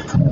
Hello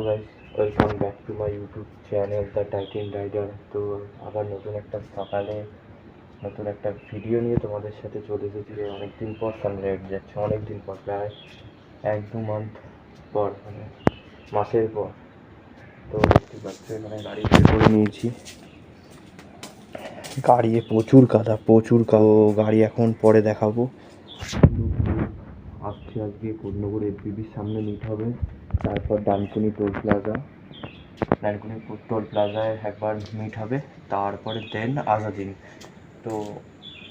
guys, welcome back to my YouTube channel the Titan Rider. তো আবার নতুন একটা সকালে নতুন একটা ভিডিও নিয়ে তোমাদের সাথে চলে এসেছি। অনেকদিন পর সানরাইড যাচ্ছে, অনেকদিন পর, প্রায় 1-2 মান্থ পর, মানে মাসের পর। তো দেখতে পাচ্ছ এখানে গাড়ি করে নিয়েছি। গাড়ি প্রচুর কাদা, গাড়ি এখন পরে দেখাবো। আসছে আজকে কোন্নগর এফবিবির সামনে মিট হবে, তারপর ডানকুনি টোল প্লাজায় একবার মিট হবে, তারপরে দেন আজাদিন। তো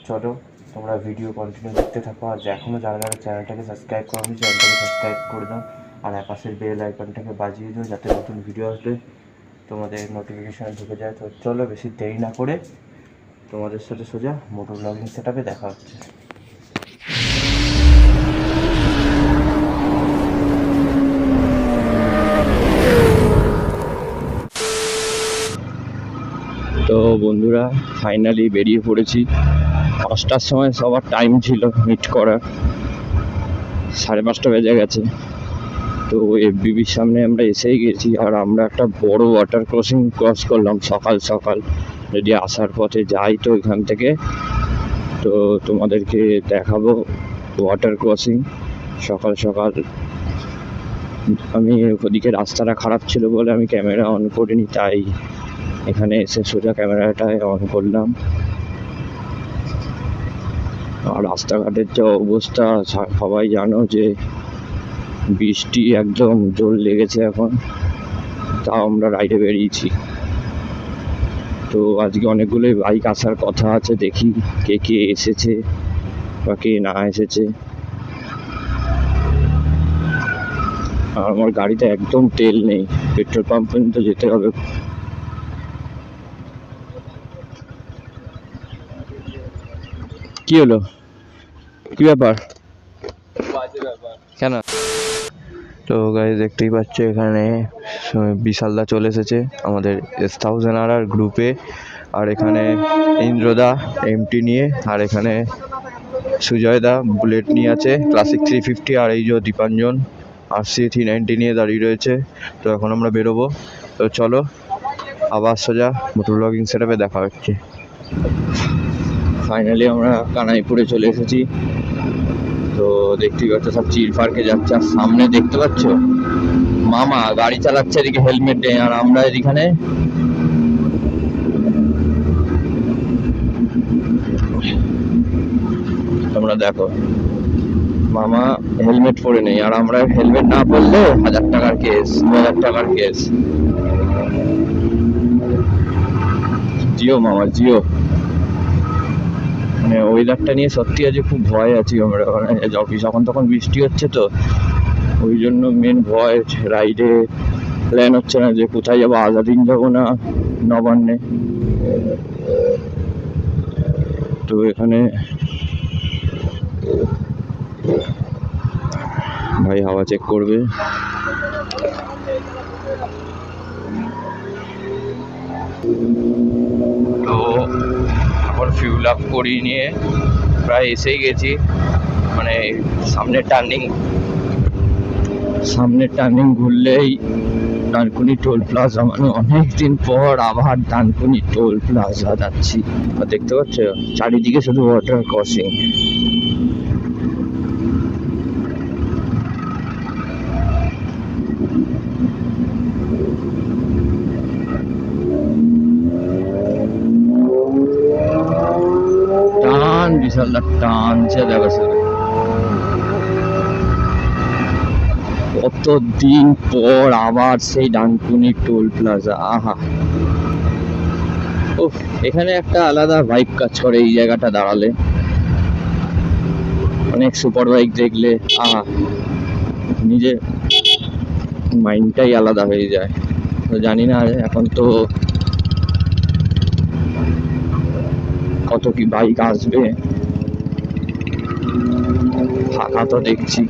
চলো তোমরা ভিডিও কন্টিনিউ দেখতে থাকো। আর এখনও যারা যারা চ্যানেলটাকে সাবস্ক্রাইব করোনি, চ্যানেলটাকে সাবস্ক্রাইব করে দাও, আর পাশের বেল আইকনটাকে বাজিয়ে দাও যাতে নতুন ভিডিও আসলে তোমাদের নোটিফিকেশান ঢুকে যায়। তো চলো বেশি দেরি না করে তোমাদের সাথে সোজা মোটর ব্লগিং সেটআপে দেখা হচ্ছে। তো বন্ধুরা, ফাইনালি বেরিয়ে পড়েছি। 5টার সময় সবার টাইম ছিল মিট করার, 5:30 বেজে গেছে। তো এফবিবির সামনে আমরা এসেই গেছি। আর আমরা একটা বড় ওয়াটার ক্রসিং ক্রস করলাম সকাল সকাল। যদি আসার পথে যাই তো এখান থেকে তো তোমাদেরকে দেখাবো ওয়াটার ক্রসিং সকাল সকাল। আমি ওদিকে রাস্তাটা খারাপ ছিল বলে আমি ক্যামেরা অন করিনি, তাই এখানে এসে সোজা ক্যামেরাটা অন করলাম। আর রাস্তাঘাটের যে অবস্থা সবাই জানো যে বৃষ্টি একদম জোর লেগেছে এখন, তাও আমরা রাইডে বেরিয়েছি। তো আজকে অনেকগুলোই বাইক আসার কথা আছে, দেখি কে কে এসেছে বা কে না এসেছে। আর আমার গাড়িতে একদম তেল নেই, পেট্রোল পাম্প পর্যন্ত যেতে হবে। কি হলো, কি ব্যাপার, কেন? তো গাইস দেখতেই পাচ্ছ এখানে বিশালদা চলে এসেছে আমাদের S1000RR গ্রুপে। আর এখানে ইন্দ্রদা এমটি নিয়ে, আর এখানে সুজয়দা বুলেট নিয়ে আছে ক্লাসিক 350, আর এই যে দীপাঞ্জন RC 390 নিয়ে দাঁড়িয়ে রয়েছে। তো এখন আমরা বেরোবো। তো চলো আবার সোজা মোটর ব্লগিং সেটআপে দেখা হচ্ছে। ফাইনালি আমরা কানাইপুরে চলে এসেছি। তো দেখতেই পাচ্ছ সব চিল পার্কে যাচ্ছে। আর সামনে দেখতে পাচ্ছ মামা গাড়ি চালাচ্ছে, এদিকে হেলমেট নেই, আর আমরা এখানে তোমরা দেখো মামা হেলমেট পরে নেই, আর আমরা হেলমেট না পরলে 1000 টাকার কেস, 2000 টাকার কেস। জিও মামা জিও। মানে ওয়েদারটা নিয়ে সত্যি আজ খুব ভয় আছি আমরা। অফিস এখন তখন বৃষ্টি হচ্ছে, তো ওই জন্য মেন ভয়। রাইডে প্ল্যান হচ্ছে না যে কোথায় যাবো, আজাদিন যাবো না নবান্নে। তো এখানে ভাই হাওয়া চেক করবে। তো এখন ফিউল আপ করিয়ে নিয়ে প্রায় এসেই গেছি। মানে সামনে টার্নিং ঘুরলেই ডানকুনি টোল প্লাজা। মানে অনেকদিন পর আবার ডানকুনি টোল প্লাজা যাচ্ছি। আর দেখতে পাচ্ছ চারিদিকে শুধু ওয়াটার ক্রসিং। টান বিশাল টানছে, দেখো কতদিন পর আবার সেই ডানকুনি টোল প্লাজা। আহা, ও এখানে একটা আলাদা ভাইব কাজ করে এই জায়গাটা দাঁড়ালে। অনেক সুপার বাইক দেখলে আহা, নিজের মাইন্ডটাই আলাদা হয়ে যায়। তো জানি না এখন তো কত কি বাইক আসবে, ফাঁকা তো দেখছি।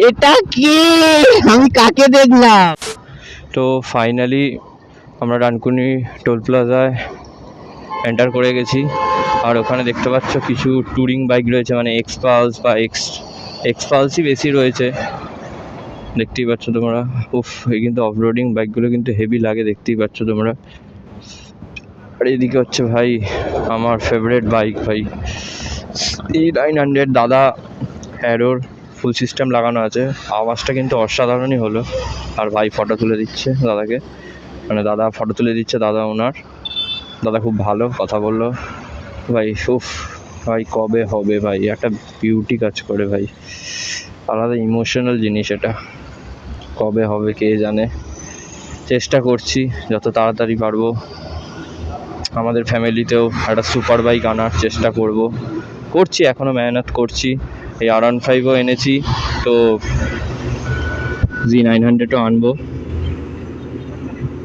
এটা কি, আমি কাকে দেখলাম? তো ফাইনালি আমরা ডানকুনি টোল প্লাজায় এন্টার করে গেছি। আর ওখানে দেখতে পাচ্ছ কিছু ট্যুরিং বাইক রয়েছে, মানে এক্সপালস বা এক্সপালসই বেশি রয়েছে, দেখতেই পাচ্ছ তোমরা। উফ, এই কিন্তু অফরোডিং বাইকগুলো কিন্তু হেভি লাগে, দেখতেই পাচ্ছ তোমরা। আর এদিকে হচ্ছে ভাই আমার ফেভারিট বাইক ভাই, E900 দাদা অ্যারোর ফুল সিস্টেম লাগানো আছে, আওয়াজটা কিন্তু অসাধারণই হলো। আর ভাই ফটো তুলে দিচ্ছে দাদাকে, মানে দাদা ফটো তুলে দিচ্ছে, দাদা খুব ভালো কথা বললো ভাই। উফ ভাই, কবে হবে ভাই, একটা বিউটি কাজ করে ভাই, আলাদা ইমোশনাল জিনিস এটা, কবে হবে কে জানে। চেষ্টা করছি যত তাড়াতাড়ি পারবো আমাদের ফ্যামিলিতেও একটা সুপার বাইক আনার চেষ্টা করছি, এখনও মেহনত করছি। এই R15ও এনেছি, তো Z900ও আনবো।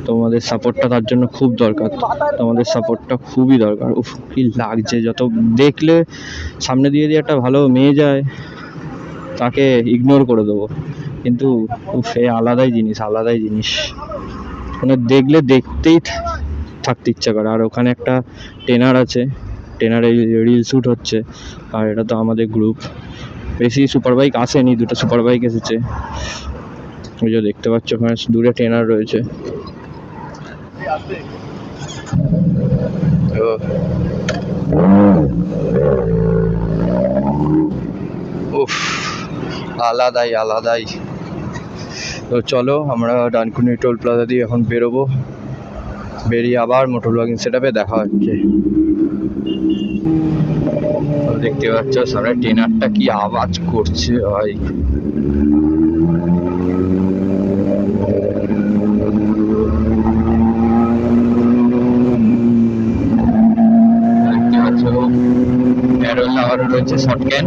তোমাদের সাপোর্টটা তার জন্য খুব দরকার, তোমাদের সাপোর্টটা খুবই দরকার। উফ কি লাগছে, যত দেখলে সামনে দিয়ে একটা ভালো মেয়ে যায় তাকে ইগনোর করে দেবো, কিন্তু সে আলাদাই জিনিস, মানে দেখলে দেখতেই থাকতে ইচ্ছা করে। আর ওখানে একটা ট্রেনার আছে, ট্রেনারে রিল শ্যুট হচ্ছে। আর এটা তো আমাদের গ্রুপ, বেশি সুপার বাইক আসেনি, 2টা সুপার বাইক এসেছে। ওই যে দেখতে পাচ্ছ ওখানে দূরে ট্রেনার রয়েছে। উফ, আলাদাই। তো চলো আমরা ডানকুনি টোল প্লাজা দিয়ে এখন বেরোবো, বেরিয়ে আবার মোটর ব্লগিং সেটআপে দেখা হচ্ছে। দেখতে পাচ্ছ সামনে ট্রেনারটা কি আওয়াজ করছে ভাই, দেখতে পাচ্ছ অ্যারো লাগানো রয়েছে শর্ট ক্যান।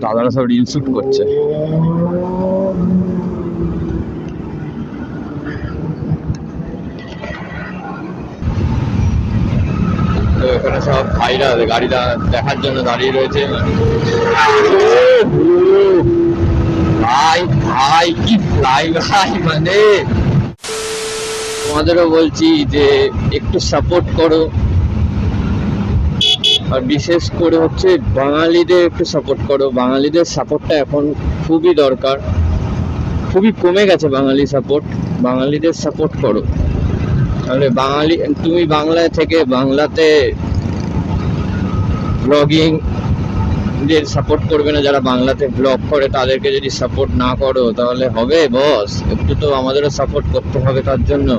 দাদারা সব রিল শ্যুট করছে। তো এখানে সব ভাইরা গাড়িটা দেখার জন্য দাঁড়িয়ে রয়েছে। ভাই কি ফ্লাই ভাই, মানে তোমাদেরও বলছি যে একটু সাপোর্ট করো, আর বিশেষ করে হচ্ছে বাঙালিদের একটু সাপোর্ট করো। বাঙালিদের সাপোর্টটা এখন খুবই দরকার, খুবই কমে গেছে বাঙালিদের সাপোর্ট করো। তাহলে তুমি বাংলায় থেকে বাংলাতে ব্লগিং দের সাপোর্ট করবে না, যারা বাংলাতে ব্লগ করে তাদেরকে যদি সাপোর্ট না করো তাহলে হবে বস? একটু তো আমাদেরও সাপোর্ট করতে হবে তার জন্য।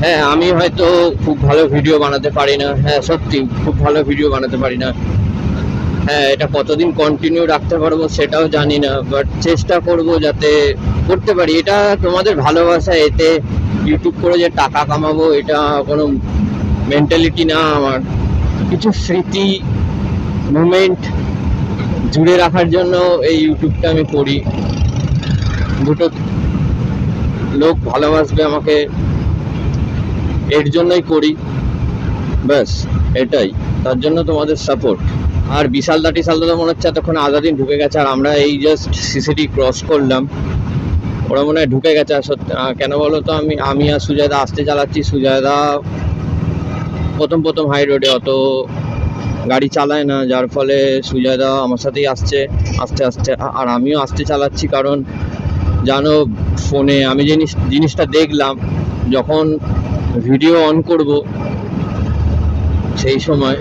হ্যাঁ, আমি হয়তো খুব ভালো ভিডিও বানাতে পারি না, হ্যাঁ সত্যি খুব ভালো ভিডিও বানাতে পারি না, হ্যাঁ এটা কতদিন কন্টিনিউ রাখতে পারবো সেটাও জানি না, বাট চেষ্টা করব যাতে করতে পারি। এটা তোমাদের ভালোবাসা, এতে ইউটিউব করে যে টাকা কামাবো এটা কোনো মেন্টালিটি না আমার। কিছু স্মৃতি মোমেন্ট জুড়ে রাখার জন্য এই ইউটিউবটা আমি করি, দুটো লোক ভালোবাসবে আমাকে এর জন্যই করি, ব্যাস এটাই। তার জন্য তোমাদের সাপোর্ট। আর বিশালদা তো মনে হচ্ছে এতক্ষণ আজাদিন ঢুকে গেছে, আর আমরা এই জাস্ট সিসিটি ক্রস করলাম, ওরা মনে হয় ঢুকে গেছে। আর সত্যি কেন বলো তো, আমি আর সুজয়দা আসতে চালাচ্ছি, সুজয়দা প্রথম হাই রোডে অত গাড়ি চালায় না, যার ফলে সুজয়দা আমার সাথেই আসছে আস্তে, আর আমিও আসতে চালাচ্ছি। কারণ জানো ফোনে আমি জিনিসটা দেখলাম, যখন ভিডিও অন করব সেই সময়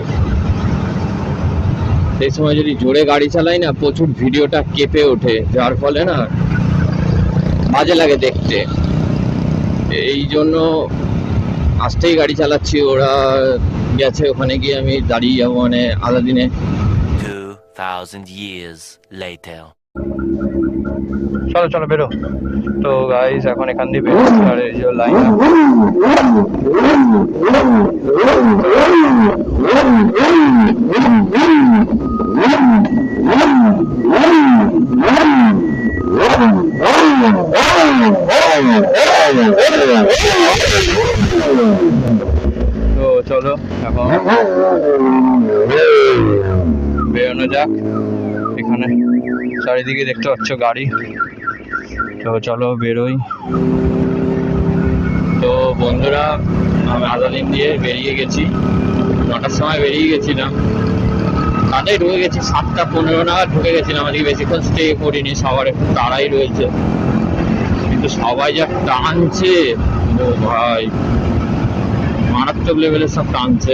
যদি জোরে গাড়ি চালাই না, প্রচুর ভিডিওটা কেঁপে ওঠে, যার ফলে না বাজে লাগে দেখতে। এই জন্য আস্তেই গাড়ি চালাচ্ছি। ওরা গেছে, ওখানে গিয়ে আমি দাঁড়িয়ে যাবো, মানে আধা দিনে। 2000 years later. চলো চলো বেরো। তো গাইস এখন এখান দিয়ে বেরোচ্ছি, আর এই যে লাইন তো চলো এখন বেরোনো যাক। এখানে চারিদিকে দেখতে পাচ্ছ গাড়ি, তো চলো বেরোই। তো বন্ধুরা, আমি আদালিন দিয়ে বেরিয়ে গেছি, 9টার সময় বেরিয়ে গেছিলাম, তাতেই ঢুকে গেছি 7টা 15 নাগাদ ঢুকে গেছিলাম। আজকে বেশিক্ষণ স্টে করিনি, সবার একটু তাড়াই রয়েছে, কিন্তু সবাই যা টানছে, ও ভাই মারাত্মক লেভেলের সব টানছে।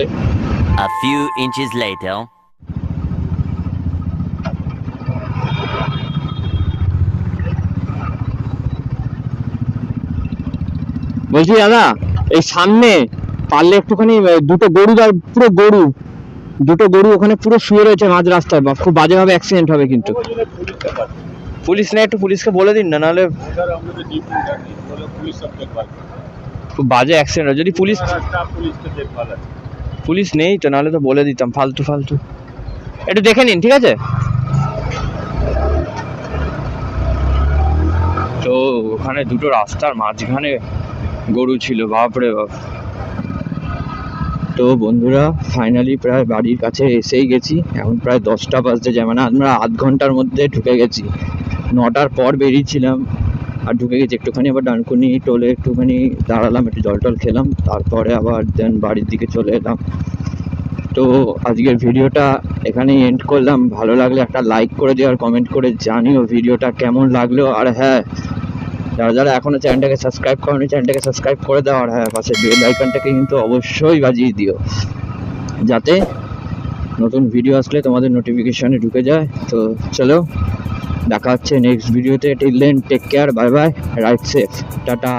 A few inches later. বলছি দাদা, এই সামনে পারলে একটুখানি দুটো গরু ওখানে পুরো শুয়ে রয়েছে মাঝ রাস্তায়, খুব বাজেভাবে অ্যাক্সিডেন্ট হবে কিন্তু। পুলিশ নেই, একটু পুলিশকে বলে দিন না, নাহলে খুব বাজে অ্যাক্সিডেন্ট। যদি পুলিশ নেই তো, নাহলে তো বলে দিতাম। ফালতু একটু দেখে নিন, ঠিক আছে? তো ওখানে দুটো রাস্তার মাঝখানে গরু ছিল, বাপরে বাপ। তো বন্ধুরা, ফাইনালি প্রায় বাড়ির কাছে এসেই গেছি। এখন প্রায় 10টা বাজতে যায়, মানে আমরা আধ ঘন্টার মধ্যে ঢুকে গেছি। 9টার পর বেরিয়েছিলাম আর ঢুকে গেছি। একটুখানি আবার ডানকুনি টোলে একটুখানি দাঁড়ালাম, একটু জল খেলাম, তারপরে আবার দেন বাড়ির দিকে চলে এলাম। তো আজকের ভিডিওটা এখানেই এন্ড করলাম। ভালো লাগলে একটা লাইক করে দিও আর কমেন্ট করে জানিও ভিডিওটা কেমন লাগলো। আর হ্যাঁ, যারা এখনো চ্যানেলটাকে সাবস্ক্রাইব করোনি, চ্যানেলটাকে সাবস্ক্রাইব করে দাও। আর হ্যাঁ, পাশে বেল আইকনটাকে কিন্তু অবশ্যই বাজিয়ে দিও, যাতে নতুন ভিডিও আসলে তোমাদের নোটিফিকেশনে ঢুকে যায়। তো চলো, দেখা হচ্ছে নেক্সট ভিডিওতে। Till then, take care, bye bye, ride safe, tata.